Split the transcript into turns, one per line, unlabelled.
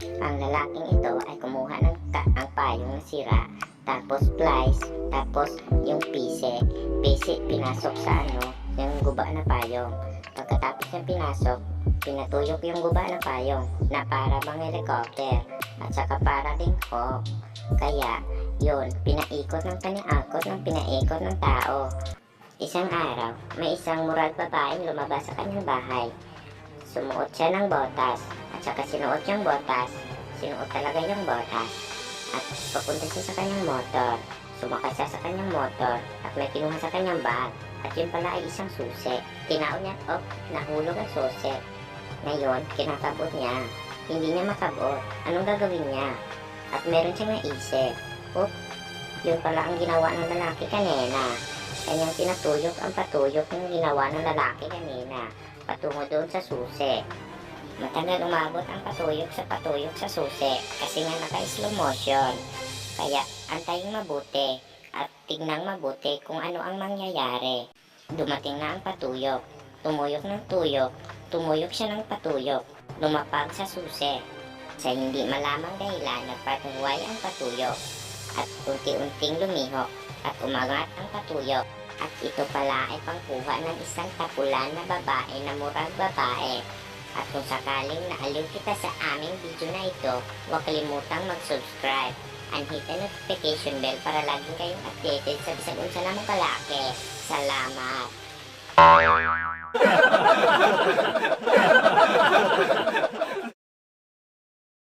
Ang lalaking ito ay kumuha ng ang payong na sira, tapos plies, tapos yung pisi pinasok sa yung guba na payong. Pagkatapos niyang pinasok, pinatuyok yung guba na payong na para bang helicopter at saka para ding hawk. Kaya yun, pinaikot ng tao. Isang araw, may isang mural babaeng lumabas sa kanyang bahay. Sumuot siya ng botas, at saka sinuot yung botas. Sinuot talaga yung botas. At papunta siya sa kanyang motor. Sumakay siya sa kanyang motor at may kinuha sa kanyang bag. At yun pala ay isang susi. Tinaon niya, nahulog ang susi. Ngayon, kinakabot niya. Hindi niya makabot. Anong gagawin niya? At meron siyang naisip. Yun pala ang ginawa ng lalaki kanina. Kanyang pinatuyok ang patuyok ng ginawa ng lalaki kanina. Patungo doon sa susi. Matagal umabot ang patuyok sa susi kasi nga naka-slow motion. Kaya antayin mabuti at tignang mabuti kung ano ang mangyayari. Dumating na ang patuyok. Tumuyok ng tuyok. Tumuyok siya ng patuyok. Lumapag sa susi. Sa hindi malamang dahilan nagpatuway ang patuyok at unti-unting lumihok at umangat ang patuyok. At ito pala ay pangkuha ng isang tapulan na babae na murang babae. At kung sakaling naaliw kita sa aming video na ito, huwag kalimutang mag-subscribe and hit the notification bell para laging kayong updated sa bisag unsa namong kalaki. Salamat!